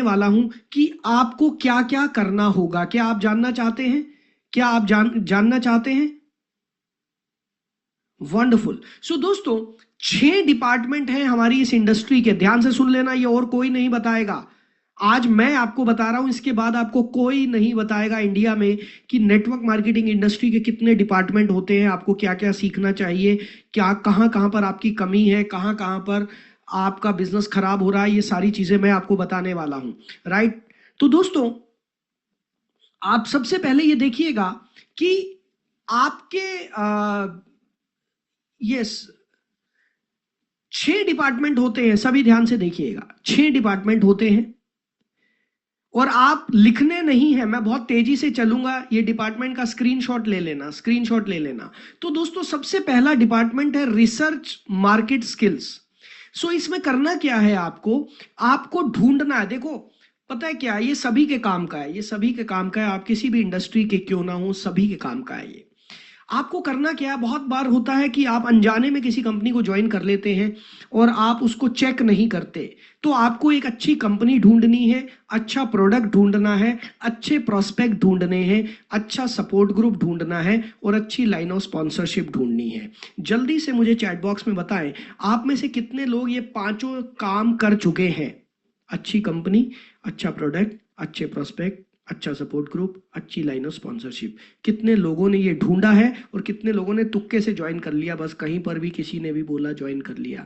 वाला हूं कि आपको क्या क्या करना होगा। क्या आप जानना चाहते हैं? क्या आप जानना चाहते हैं? वंडरफुल। सो दोस्तों, 6 डिपार्टमेंट हैं हमारी इस इंडस्ट्री के। ध्यान से सुन लेना, ये और कोई नहीं बताएगा। आज मैं आपको बता रहा हूं, इसके बाद आपको कोई नहीं बताएगा इंडिया में कि नेटवर्क मार्केटिंग इंडस्ट्री के कितने डिपार्टमेंट होते हैं, आपको क्या क्या सीखना चाहिए, क्या कहां कहां पर आपकी कमी है, कहां कहां पर आपका बिजनेस खराब हो रहा है। ये सारी चीजें मैं आपको बताने वाला हूं। राइट। तो दोस्तों, आप सबसे पहले ये देखिएगा कि आपके यस 6 डिपार्टमेंट होते हैं। सभी ध्यान से देखिएगा, 6 डिपार्टमेंट होते हैं और आप लिखने नहीं है, मैं बहुत तेजी से चलूंगा। ये डिपार्टमेंट का स्क्रीनशॉट ले लेना, स्क्रीनशॉट ले लेना। तो दोस्तों, सबसे पहला डिपार्टमेंट है रिसर्च मार्केट स्किल्स। सो इसमें करना क्या है, आपको आपको ढूंढना है। देखो, पता है क्या, ये सभी के काम का है, ये सभी के काम का है। आप किसी भी इंडस्ट्री के क्यों ना हो, सभी के काम का है ये। आपको करना क्या है, बहुत बार होता है कि आप अनजाने में किसी कंपनी को ज्वाइन कर लेते हैं और आप उसको चेक नहीं करते। तो आपको एक अच्छी कंपनी ढूंढनी है, अच्छा प्रोडक्ट ढूंढना है, अच्छे प्रोस्पेक्ट ढूंढने हैं, अच्छा सपोर्ट ग्रुप ढूंढना है और अच्छी लाइन ऑफ स्पॉन्सरशिप ढूंढनी है। जल्दी से मुझे चैट बॉक्स में बताएं, आप में से कितने लोग ये पांचों काम कर चुके हैं? अच्छी कंपनी, अच्छा प्रोडक्ट, अच्छे प्रोस्पेक्ट, अच्छा सपोर्ट ग्रुप, अच्छी लाइन ऑफ स्पॉन्सरशिप। कितने लोगों ने ये ढूंढा है और कितने लोगों ने तुक्के से ज्वाइन कर लिया, बस कहीं पर भी किसी ने भी बोला ज्वाइन कर लिया?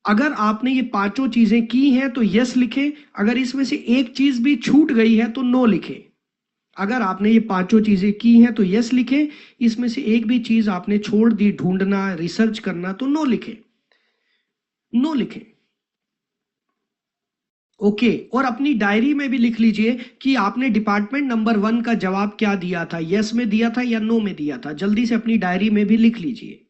अगर आपने ये पांचों चीजें की हैं तो यस लिखें। अगर इसमें से एक चीज भी छूट गई है तो नो लिखें। अगर आपने ये पांचों चीजें की हैं तो यस लिखें। इसमें से एक भी चीज आपने छोड़ दी, ढूंढना, रिसर्च करना, तो नो लिखें, नो लिखें। ओके। और अपनी डायरी में भी लिख लीजिए कि आपने डिपार्टमेंट नंबर 1 का जवाब क्या दिया था, यस में दिया था या नो में दिया था। जल्दी से अपनी डायरी में भी लिख लीजिए।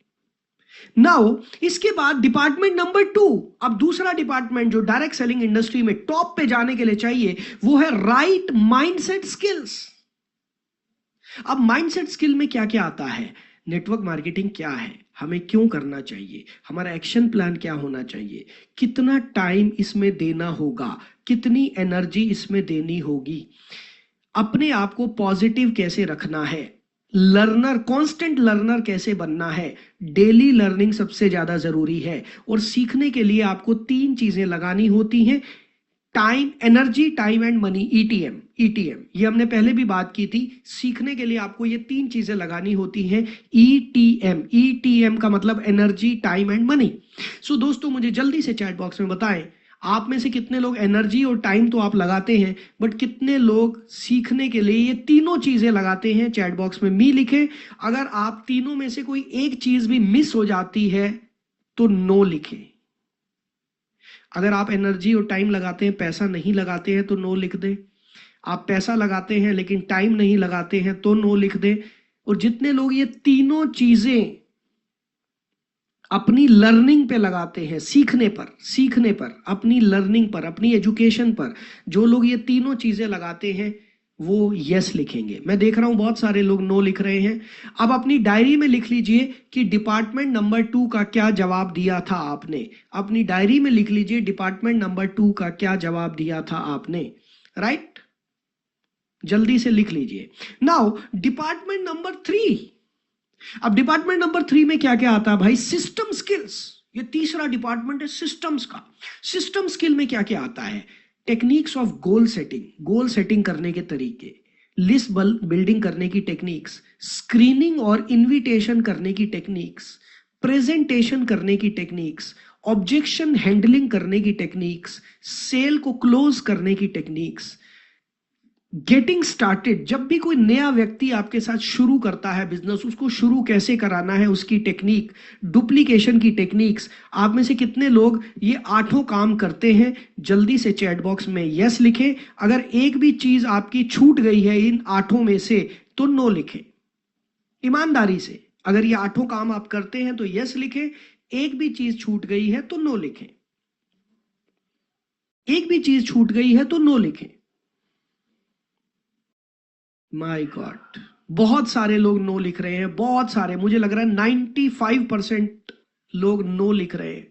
नाउ इसके बाद डिपार्टमेंट नंबर 2, अब दूसरा डिपार्टमेंट जो डायरेक्ट सेलिंग इंडस्ट्री में टॉप पे जाने के लिए चाहिए, वो है राइट माइंडसेट स्किल्स। अब माइंडसेट स्किल में क्या क्या आता है, नेटवर्क मार्केटिंग क्या है, हमें क्यों करना चाहिए, हमारा एक्शन प्लान क्या होना चाहिए, कितना टाइम इसमें देना होगा, कितनी एनर्जी इसमें देनी होगी, अपने आप को पॉजिटिव कैसे रखना है, लर्नर, कांस्टेंट लर्नर कैसे बनना है, डेली लर्निंग सबसे ज्यादा जरूरी है। और सीखने के लिए आपको 3 चीजें लगानी होती हैं, time, energy, time and money, ETM. ETM ये हमने पहले भी बात की थी। सीखने के लिए आपको ये 3 चीजें लगानी होती हैं, ईटीएम। ईटीएम का मतलब एनर्जी, टाइम एंड मनी। सो दोस्तों, मुझे जल्दी से चैट बॉक्स में बताएं, आप में से कितने लोग एनर्जी और टाइम तो आप लगाते हैं, बट कितने लोग सीखने के लिए ये तीनों चीजें लगाते हैं? चैट बॉक्स में मी लिखें। अगर आप तीनों में से कोई एक चीज भी मिस हो जाती है तो नो लिखें। अगर आप एनर्जी और टाइम लगाते हैं, पैसा नहीं लगाते हैं, तो नो लिख दें। आप पैसा लगाते हैं लेकिन टाइम नहीं लगाते हैं तो नो लिख दें। और जितने लोग ये तीनों चीजें अपनी लर्निंग पे लगाते हैं, सीखने पर, अपनी लर्निंग पर, अपनी एजुकेशन पर, जो लोग ये तीनों चीजें लगाते हैं वो यस लिखेंगे। मैं देख रहा हूं बहुत सारे लोग नो लिख रहे हैं। अब अपनी डायरी में लिख लीजिए कि डिपार्टमेंट नंबर 2 का क्या जवाब दिया था आपने। अपनी डायरी में लिख लीजिए डिपार्टमेंट नंबर 2 का क्या जवाब दिया था आपने। राइट, जल्दी से लिख लीजिए। Now department number 3। अब डिपार्टमेंट नंबर 3 में क्या क्या आता है भाई? System skills. ये तीसरा डिपार्टमेंट है सिस्टम्स का। सिस्टम स्किल में क्या क्या आता है? Techniques of goal setting, goal setting करने के तरीके, लिस्ट बिल्डिंग करने की टेक्निक्स, स्क्रीनिंग और इनविटेशन करने की टेक्निक्स, प्रेजेंटेशन करने की टेक्निक्स, ऑब्जेक्शन हैंडलिंग करने की टेक्निक्स, सेल को क्लोज करने की टेक्निक्स, गेटिंग स्टार्टेड। जब भी कोई नया व्यक्ति आपके साथ शुरू करता है बिजनेस, उसको शुरू कैसे कराना है उसकी टेक्निक, डुप्लीकेशन की टेक्निक्स। आप में से कितने लोग ये 8 काम करते हैं? जल्दी से चैट बॉक्स में यस लिखें। अगर एक भी चीज आपकी छूट गई है इन 8 में से तो नो लिखें। ईमानदारी से, अगर ये 8 काम आप करते हैं तो यस लिखें, एक भी चीज छूट गई है तो नो लिखें। एक भी चीज छूट गई है तो नो लिखें। माय गॉड, बहुत सारे लोग नो लिख रहे हैं, बहुत सारे, मुझे लग रहा है 95% लोग नो लिख रहे हैं।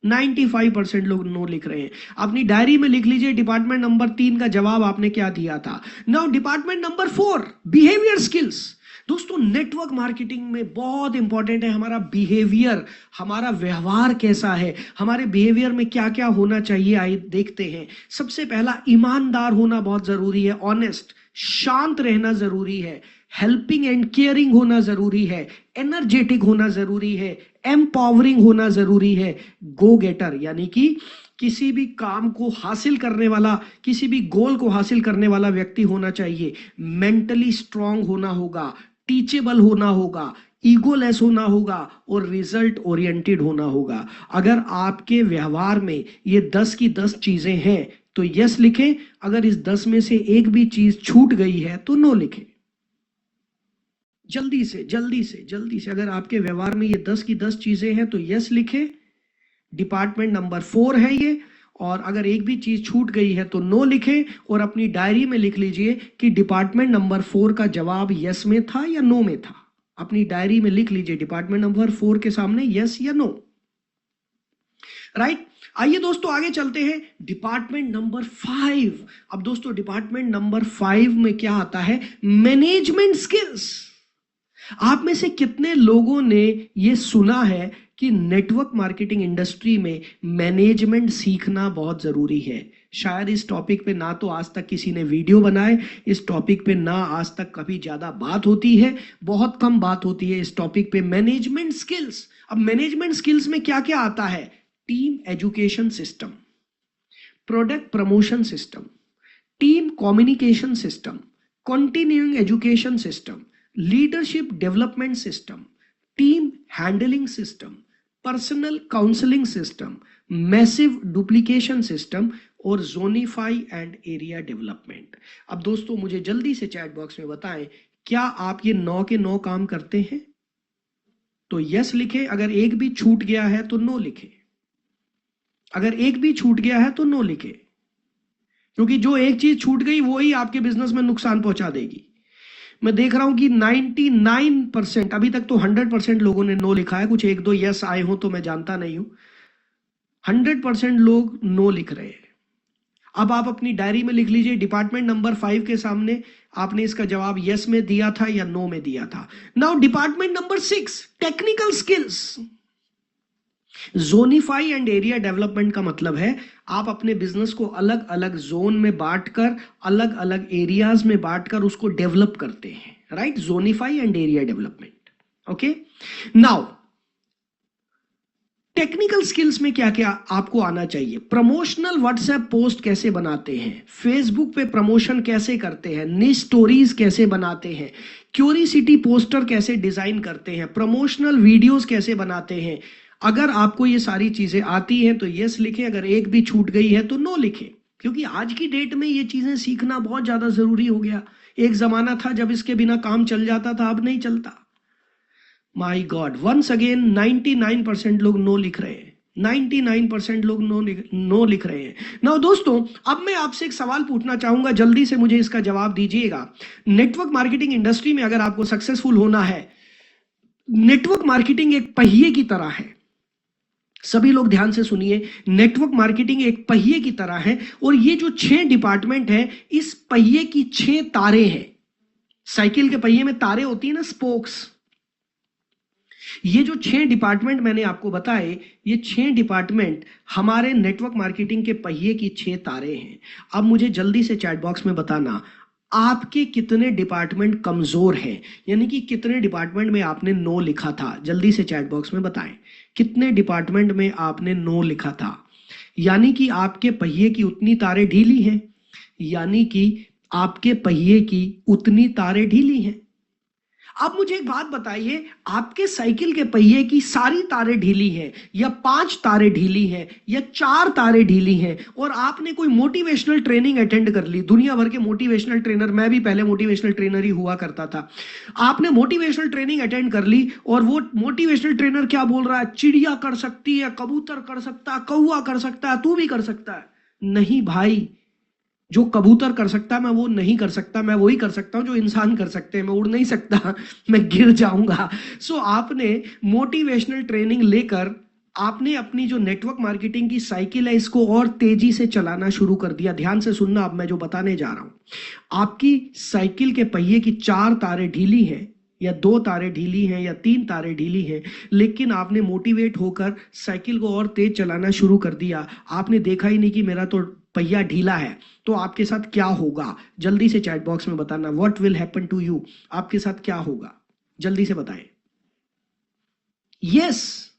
95% लोग नो लिख रहे हैं। अपनी डायरी में लिख लीजिए डिपार्टमेंट नंबर 3 का जवाब आपने क्या दिया था। Now department number 4, behaviour skills. दोस्तों नेटवर्क मार्केटिंग में बहुत इंपॉर्टेंट है हमारा बिहेवियर, हमारा व्यवहार कैसा है, हमारे बिहेवियर में क्या क्या होना चाहिए। आइए देखते हैं। सबसे पहला, ईमानदार होना बहुत जरूरी है, ऑनेस्ट, शांत रहना जरूरी है, हेल्पिंग एंड केयरिंग होना जरूरी है, एनर्जेटिक होना जरूरी है, एम्पावरिंग होना जरूरी है, गो गेटर यानी कि किसी भी काम को हासिल करने वाला, किसी भी गोल को हासिल करने वाला व्यक्ति होना चाहिए, मेंटली स्ट्रांग होना होगा, टीचेबल होना होगा, ईगोलेस होना होगा और रिजल्ट ओरिएंटेड होना होगा। अगर आपके व्यवहार में ये 10 की 10 चीजें हैं तो यस लिखें, अगर इस 10 में से एक भी चीज छूट गई है तो नो लिखें। जल्दी से जल्दी से जल्दी से, अगर आपके व्यवहार में ये 10 की 10 चीजें हैं तो यस लिखें, डिपार्टमेंट नंबर 4 है ये। और अगर एक भी चीज छूट गई है तो नो लिखें और अपनी डायरी में लिख लीजिए कि डिपार्टमेंट नंबर 4 का जवाब यस में था या नो में था। अपनी डायरी में लिख लीजिए डिपार्टमेंट नंबर 4 के सामने यस या नो। राइट, आइए दोस्तों आगे चलते हैं। Department number 5। अब दोस्तों डिपार्टमेंट नंबर 5 में क्या आता है, मैनेजमेंट स्किल्स। आप में से कितने लोगों ने यह सुना है कि नेटवर्क मार्केटिंग इंडस्ट्री में मैनेजमेंट सीखना बहुत जरूरी है। शायद इस टॉपिक पे ना तो आज तक किसी ने वीडियो बनाए, इस टॉपिक पे ना आज तक कभी ज्यादा बात होती है, बहुत कम बात होती है इस टॉपिक पे, मैनेजमेंट स्किल्स। अब मैनेजमेंट स्किल्स में क्या क्या आता है, team education system, product promotion system, team communication system, continuing education system, leadership development system, team handling system, personal counselling system, massive duplication system और जोनिफाई एंड एरिया डेवलपमेंट। अब दोस्तों मुझे जल्दी से चैट बॉक्स में बताएं, क्या आप ये 9 के 9 काम करते हैं? तो यस लिखें, अगर एक भी छूट गया है तो नो लिखें, अगर एक भी छूट गया है तो नो लिखें, क्योंकि जो एक चीज छूट गई वो ही आपके बिजनेस में नुकसान पहुंचा देगी। मैं देख रहा हूं कि 99%, अभी तक तो 100% लोगों ने नो लिखा है, कुछ एक दो यस आए हो तो मैं जानता नहीं हूं। 100% लोग नो लिख रहे हैं। अब आप अपनी डायरी में लिख लीजिए डिपार्टमेंट नंबर 5 के सामने आपने इसका जवाब यस में दिया था या नो में दिया था। Now department number 6, technical skills. Zonify and area development का मतलब है आप अपने बिजनेस को अलग अलग जोन में बांटकर, अलग अलग एरियाज में बांटकर उसको डेवलप करते हैं। Right, zonify and area development. Okay, now technical skills में क्या क्या आपको आना चाहिए। प्रमोशनल व्हाट्सएप पोस्ट कैसे बनाते हैं, फेसबुक पे प्रमोशन कैसे करते हैं, निश स्टोरीज कैसे बनाते हैं, क्यूरियोसिटी पोस्टर कैसे डिजाइन करते हैं, प्रमोशनल वीडियोस कैसे बनाते हैं। अगर आपको ये सारी चीजें आती हैं तो यस लिखें, अगर एक भी छूट गई है तो नो लिखें, क्योंकि आज की डेट में ये चीजें सीखना बहुत ज्यादा जरूरी हो गया। एक जमाना था जब इसके बिना काम चल जाता था, अब नहीं चलता। माई गॉड, वंस अगेन 99% लोग नो लिख रहे हैं, 99% लोग नो लिख रहे हैं। नाउ दोस्तों अब मैं आपसे एक सवाल पूछना चाहूंगा, जल्दी से मुझे इसका जवाब दीजिएगा। नेटवर्क मार्केटिंग इंडस्ट्री में अगर आपको सक्सेसफुल होना है, नेटवर्क मार्केटिंग एक पहिए की तरह है। सभी लोग ध्यान से सुनिए, नेटवर्क मार्केटिंग एक पहिए की तरह है और ये जो 6 डिपार्टमेंट है, इस पहिए की 6 तारे हैं। साइकिल के पहिए में तारे होती है ना, स्पोक्स। ये जो 6 डिपार्टमेंट मैंने आपको बताए, ये 6 डिपार्टमेंट हमारे नेटवर्क मार्केटिंग के पहिए की 6 तारे हैं। अब मुझे जल्दी से चैट बॉक्स में बताना, आपके कितने डिपार्टमेंट कमजोर हैं, यानी कि कितने डिपार्टमेंट में आपने नो लिखा था। जल्दी से चैट बॉक्स में बताएं, कितने डिपार्टमेंट में आपने नो लिखा था। यानी कि आपके पहिए की उतनी तारें ढीली हैं, यानी कि आपके पहिए की उतनी तारें ढीली हैं। अब मुझे एक बात बताइए, आपके साइकिल के पहिए की सारी तारें ढीली हैं, या 5 तारें ढीली हैं, या 4 तारें ढीली हैं, और आपने कोई मोटिवेशनल ट्रेनिंग अटेंड कर ली। दुनिया भर के मोटिवेशनल ट्रेनर, मैं भी पहले मोटिवेशनल ट्रेनर ही हुआ करता था। आपने मोटिवेशनल ट्रेनिंग अटेंड कर ली और वो मोटिवेशनल ट्रेनर क्या बोल रहा है, चिड़िया कर सकती है, कबूतर कर सकता है, कौवा कर सकता है, तू भी कर सकता है। नहीं भाई, जो कबूतर कर सकता है मैं वो नहीं कर सकता, मैं वही कर सकता हूं जो इंसान कर सकते हैं। मैं उड़ नहीं सकता, मैं गिर जाऊंगा। सो आपने मोटिवेशनल ट्रेनिंग लेकर आपने अपनी जो नेटवर्क मार्केटिंग की साइकिल है इसको और तेजी से चलाना शुरू कर दिया। ध्यान से सुनना, अब मैं जो बताने जा रहा हूं। आपकी साइकिल के पहिए की 4 तारें ढीली हैं, या 2 तारें ढीली हैं, या 3 तारें ढीली हैं, लेकिन आपने मोटिवेट होकर साइकिल को और तेज चलाना शुरू कर दिया। आपने देखा ही नहीं कि मेरा तो पहिया ढीला है। तो आपके साथ क्या होगा, जल्दी से चैट बॉक्स में बताना। What will happen to you, आपके साथ क्या होगा, जल्दी से बताएं। यस,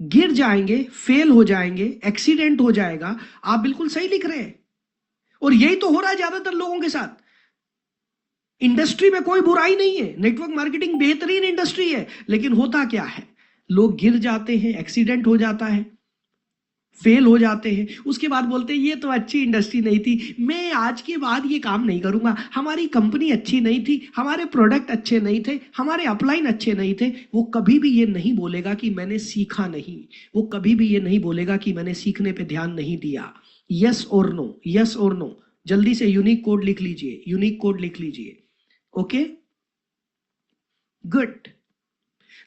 गिर जाएंगे, फेल हो जाएंगे, एक्सीडेंट हो जाएगा। आप बिल्कुल सही लिख रहे हैं, और यही तो हो रहा है ज्यादातर लोगों के साथ। इंडस्ट्री में कोई बुराई नहीं है, नेटवर्क मार्केटिंग बेहतरीन इंडस्ट्री है, लेकिन होता क्या है, लोग गिर जाते हैं, एक्सीडेंट हो जाता है, फेल हो जाते हैं, उसके बाद बोलते हैं ये तो अच्छी इंडस्ट्री नहीं थी, मैं आज के बाद ये काम नहीं करूंगा, हमारी कंपनी अच्छी नहीं थी, हमारे प्रोडक्ट अच्छे नहीं थे, हमारे अपलाइन अच्छे नहीं थे। वो कभी भी ये नहीं बोलेगा कि मैंने सीखा नहीं, वो कभी भी ये नहीं बोलेगा कि मैंने सीखने पे ध्यान नहीं दिया। यस और नो, यस और नो, जल्दी से यूनिक कोड लिख लीजिए, यूनिक कोड लिख लीजिए। Okay, good.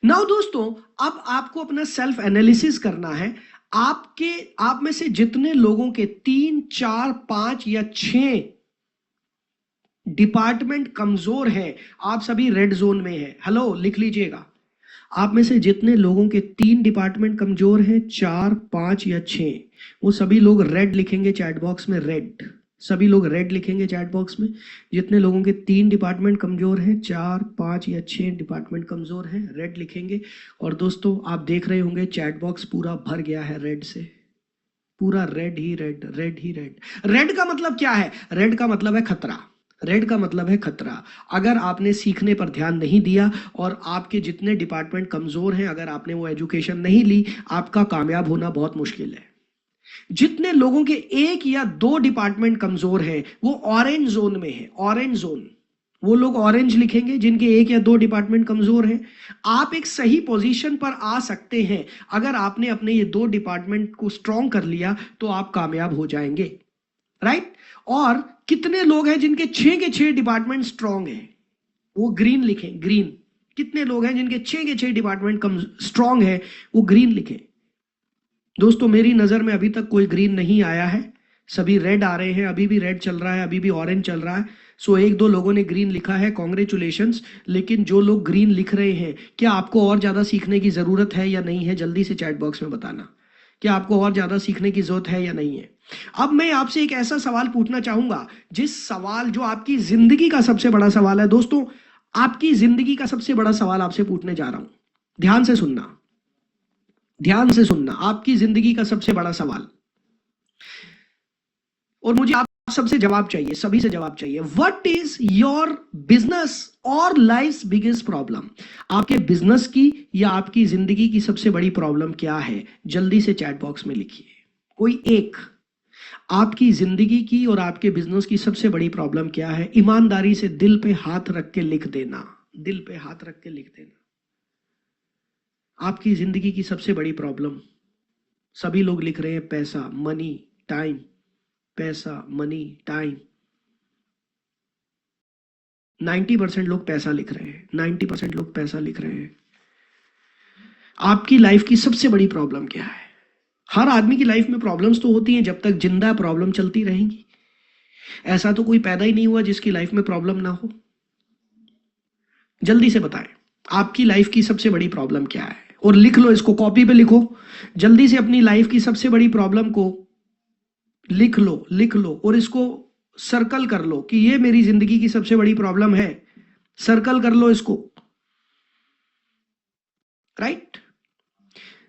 नाउ दोस्तों, अब आपको अपना सेल्फ एनालिसिस करना है। आप में से जितने लोगों के 3, 4, 5 या 6 डिपार्टमेंट कमजोर हैं, आप सभी रेड जोन में हैं। हेलो, लिख लीजिएगा। आप में से जितने लोगों के 3 डिपार्टमेंट कमजोर हैं, 4, 5 या 6, वो सभी लोग रेड लिखेंगे चैट बॉक्स में, रेड। सभी लोग रेड लिखेंगे चैट बॉक्स में। जितने लोगों के 3 डिपार्टमेंट कमजोर हैं, 4, 5 या 6 डिपार्टमेंट कमजोर हैं, रेड लिखेंगे। और दोस्तों, आप देख रहे होंगे चैट बॉक्स पूरा भर गया है रेड से, पूरा रेड ही रेड, रेड ही रेड। रेड का मतलब क्या है, रेड का मतलब है खतरा, रेड का मतलब है खतरा। अगर आपने सीखने पर ध्यान नहीं दिया और आपके जितने डिपार्टमेंट कमजोर हैं, अगर आपने वो एजुकेशन नहीं ली, आपका कामयाब होना बहुत मुश्किल है। जितने लोगों के 1 या 2 डिपार्टमेंट कमजोर हैं, वो ऑरेंज जोन में है, ऑरेंज जोन। वो लोग ऑरेंज लिखेंगे जिनके 1 या 2 डिपार्टमेंट कमजोर हैं। आप एक सही पोजीशन पर आ सकते हैं, अगर आपने अपने ये 2 डिपार्टमेंट को स्ट्रॉन्ग कर लिया तो आप कामयाब हो जाएंगे, राइट। और कितने लोग हैं जिनके 6 के 6 डिपार्टमेंट स्ट्रॉन्ग हैं, वो ग्रीन लिखें, ग्रीन। कितने लोग हैं जिनके 6 के 6 डिपार्टमेंट स्ट्रॉन्ग है, वो ग्रीन लिखें। दोस्तों, मेरी नजर में अभी तक कोई ग्रीन नहीं आया है, सभी रेड आ रहे हैं। अभी भी रेड चल रहा है, अभी भी ऑरेंज चल रहा है। सो 1-2 लोगों ने ग्रीन लिखा है, कॉन्ग्रेचुलेशंस। लेकिन जो लोग ग्रीन लिख रहे हैं, क्या आपको और ज्यादा सीखने की जरूरत है या नहीं है, जल्दी से चैट बॉक्स में बताना। क्या आपको और ज्यादा सीखने की जरूरत है या नहीं है। अब मैं आपसे एक ऐसा सवाल पूछना चाहूंगा, जिस सवाल जो आपकी जिंदगी का सबसे बड़ा सवाल है। दोस्तों, आपकी जिंदगी का सबसे बड़ा सवाल आपसे पूछने जा रहा हूं, ध्यान से सुनना, ध्यान से सुनना। आपकी जिंदगी का सबसे बड़ा सवाल, और मुझे आप सबसे जवाब चाहिए, सभी से जवाब चाहिए। व्हाट इज योर बिजनेस और लाइफ बिगेस्ट प्रॉब्लम। आपके बिजनेस की या आपकी जिंदगी की सबसे बड़ी प्रॉब्लम क्या है, जल्दी से चैट बॉक्स में लिखिए। कोई एक, आपकी जिंदगी की और आपके बिजनेस की सबसे बड़ी प्रॉब्लम क्या है, ईमानदारी से दिल पे हाथ रख के लिख देना, दिल पे हाथ रख के लिख देना। आपकी जिंदगी की सबसे बड़ी प्रॉब्लम, सभी लोग लिख रहे हैं पैसा, मनी, टाइम, पैसा, मनी, टाइम। 90% लोग पैसा लिख रहे हैं, 90% लोग पैसा लिख रहे हैं। आपकी लाइफ की सबसे बड़ी प्रॉब्लम क्या है। हर आदमी की लाइफ में प्रॉब्लम्स तो होती हैं, जब तक जिंदा प्रॉब्लम चलती रहेंगी। ऐसा तो कोई पैदा ही नहीं हुआ जिसकी लाइफ में प्रॉब्लम ना हो। जल्दी से बताएं, आपकी लाइफ की सबसे बड़ी प्रॉब्लम क्या है, और लिख लो इसको, कॉपी पे लिखो जल्दी से। अपनी लाइफ की सबसे बड़ी प्रॉब्लम को लिख लो, लिख लो, और इसको सर्कल कर लो कि ये मेरी जिंदगी की सबसे बड़ी प्रॉब्लम है। सर्कल कर लो इसको, राइट।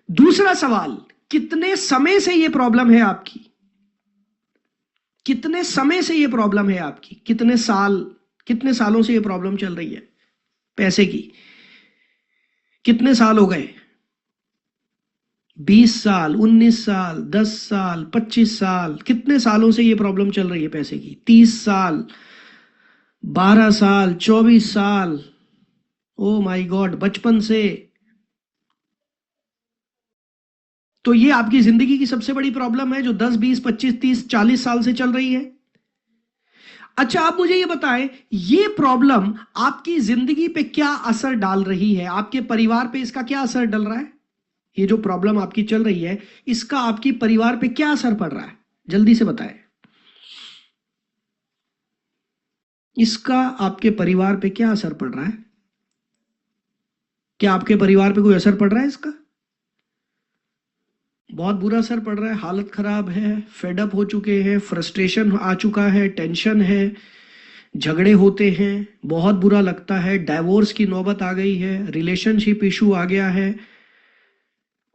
दूसरा सवाल, कितने समय से ये प्रॉब्लम है आपकी, कितने समय से ये प्रॉब्लम है आपकी, कितने सालों से ये प्रॉब्लम चल रही है पैसे की। कितने साल हो गए, 20 साल, 19 साल, 10 साल, 25 साल, कितने सालों से ये प्रॉब्लम चल रही है पैसे की। 30 साल, 12 साल, 24 साल, ओ माय गॉड, बचपन से। तो ये आपकी जिंदगी की सबसे बड़ी प्रॉब्लम है जो 10, 20, 25, 30, 40 साल से चल रही है। अच्छा, आप मुझे ये बताएं, ये प्रॉब्लम आपकी जिंदगी पे क्या असर डाल रही है, आपके परिवार पे इसका क्या असर डल रहा है। ये जो प्रॉब्लम आपकी चल रही है, इसका आपकी परिवार पे क्या असर पड़ रहा है, जल्दी से बताएं। इसका आपके परिवार पे क्या असर पड़ रहा है? क्या आपके परिवार पे कोई असर पड़ रहा है इसका? बहुत बुरा असर पड़ रहा है, हालत खराब है, फेडअप हो चुके हैं, फ्रस्ट्रेशन आ चुका है, टेंशन है, झगड़े होते हैं, बहुत बुरा लगता है, डाइवोर्स की नौबत आ गई है, रिलेशनशिप इशू आ गया है।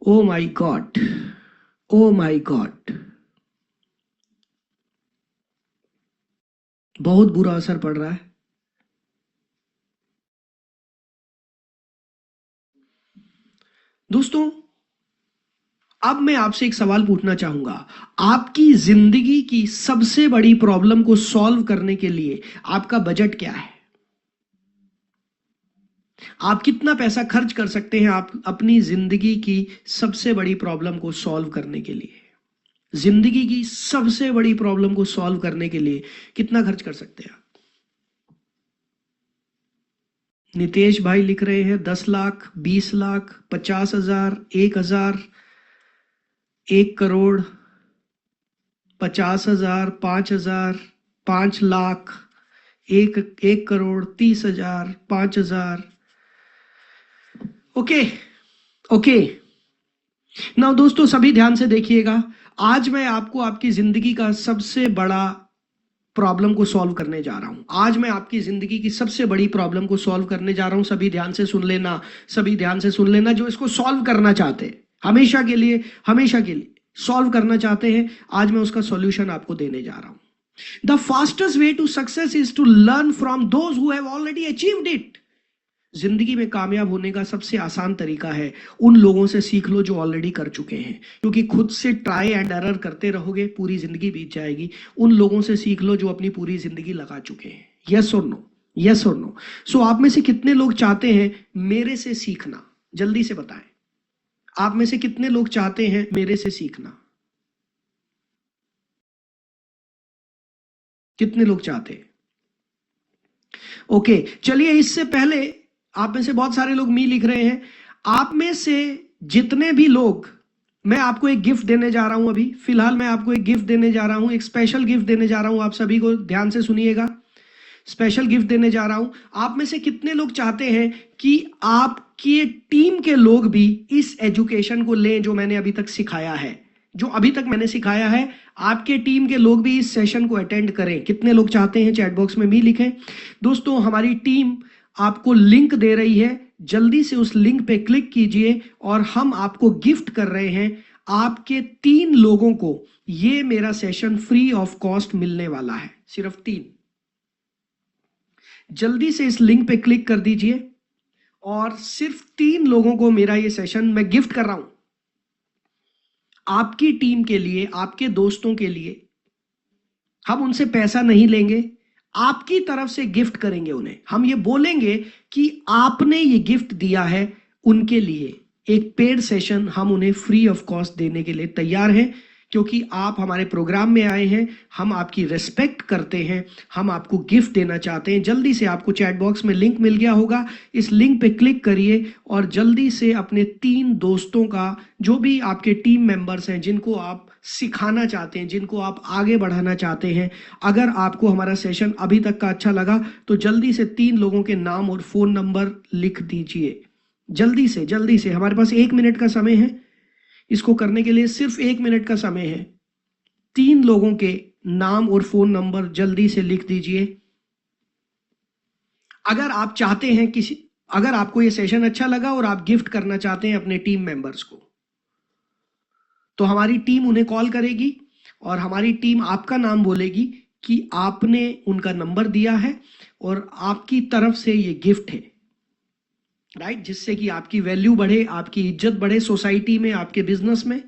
Oh my God, oh my God, बहुत बुरा असर पड़ रहा है। दोस्तों, अब मैं आपसे एक सवाल पूछना चाहूंगा। आपकी जिंदगी की सबसे बड़ी प्रॉब्लम को सॉल्व करने के लिए आपका बजट क्या है? आप कितना पैसा खर्च कर सकते हैं आप अपनी जिंदगी की सबसे बड़ी प्रॉब्लम को सॉल्व करने के लिए? जिंदगी की सबसे बड़ी प्रॉब्लम को सॉल्व करने के लिए कितना खर्च कर सकते हैं आप? नितेश भाई लिख रहे हैं 10 lakh, 20 lakh, 50,000, 1,000, 1 crore, 50,000, 5,000, 5 lakh, 1 crore, 30,000, 5,000। Okay, okay. Now दोस्तों, सभी ध्यान से देखिएगा। आज मैं आपको आपकी जिंदगी का सबसे बड़ा प्रॉब्लम को सॉल्व करने जा रहा हूं। आज मैं आपकी जिंदगी की सबसे बड़ी प्रॉब्लम को सॉल्व करने जा रहा हूं। सभी ध्यान से सुन लेना, सभी ध्यान से सुन लेना। जो इसको सॉल्व करना चाहते हैं, हमेशा के लिए, हमेशा के लिए सॉल्व करना चाहते हैं, आज मैं उसका सॉल्यूशन आपको देने जा रहा हूं। The fastest way to success is to learn from those who have already achieved it. जिंदगी में कामयाब होने का सबसे आसान तरीका है उन लोगों से सीख लो जो ऑलरेडी कर चुके हैं, क्योंकि खुद से ट्राई एंड एरर करते रहोगे, पूरी जिंदगी बीत जाएगी। उन लोगों से सीख लो जो अपनी पूरी जिंदगी लगा चुके हैं। यस और नो, यस और नो। सो आप में से कितने लोग चाहते हैं मेरे से सीखना? जल्दी से बताएं। आप में से कितने लोग चाहते हैं मेरे से सीखना? कितने लोग चाहते हैं? ओके, चलिए, इससे पहले आप में से बहुत सारे लोग मी लिख रहे हैं। आप में से जितने भी लोग, मैं आपको एक गिफ्ट देने जा रहा हूं। अभी फिलहाल मैं आपको एक गिफ्ट देने जा रहा हूं, एक स्पेशल गिफ्ट देने जा रहा हूं। आप सभी को ध्यान से सुनिएगा, स्पेशल गिफ्ट देने जा रहा हूं। आप में से कितने लोग चाहते हैं कि आपकी टीम के लोग भी इस एजुकेशन को लें जो मैंने अभी तक सिखाया है? जो अभी तक मैंने सिखाया है, आपके टीम के लोग भी इस सेशन को अटेंड करें। कितने लोग चाहते हैं? चैट बॉक्स में भी लिखें। दोस्तों, हमारी टीम आपको लिंक दे रही है, जल्दी से उस लिंक पे क्लिक कीजिए और हम आपको गिफ्ट कर रहे हैं। आपके 3 लोगों को ये मेरा सेशन फ्री ऑफ कॉस्ट मिलने वाला है, सिर्फ 3। जल्दी से इस लिंक पे क्लिक कर दीजिए और सिर्फ 3 लोगों को मेरा ये सेशन मैं गिफ्ट कर रहा हूं। आपकी टीम के लिए, आपके दोस्तों के लिए। हम उनसे पैसा नहीं लेंगे, आपकी तरफ से गिफ्ट करेंगे उन्हें। हम ये बोलेंगे कि आपने ये गिफ्ट दिया है उनके लिए। एक पेड सेशन हम उन्हें फ्री ऑफ कॉस्ट देने के लिए तैयार हैं, क्योंकि आप हमारे प्रोग्राम में आए हैं। हम आपकी रिस्पेक्ट करते हैं, हम आपको गिफ्ट देना चाहते हैं। जल्दी से, आपको चैट बॉक्स में लिंक मिल गया होगा, इस लिंक पे क्लिक करिए और जल्दी से अपने 3 दोस्तों का, जो भी आपके टीम मेंबर्स हैं, जिनको आप सिखाना चाहते हैं, जिनको आप आगे बढ़ाना चाहते हैं, अगर आपको हमारा सेशन अभी तक का अच्छा लगा तो जल्दी से 3 लोगों के नाम और फोन नंबर लिख दीजिए। जल्दी से, जल्दी से। हमारे पास 1 मिनट का समय है इसको करने के लिए, सिर्फ 1 मिनट का समय है। 3 लोगों के नाम और फोन नंबर जल्दी से लिख दीजिए। अगर आप चाहते हैं अगर आपको ये सेशन अच्छा लगा और आप गिफ्ट करना चाहते हैं अपने टीम मेंबर्स को, तो हमारी टीम उन्हें कॉल करेगी और हमारी टीम आपका नाम बोलेगी कि आपने उनका नंबर दिया है और आपकी तरफ से ये गिफ्ट है, राइट? जिससे कि आपकी वैल्यू बढ़े, आपकी इज्जत बढ़े सोसाइटी में, आपके बिजनेस में।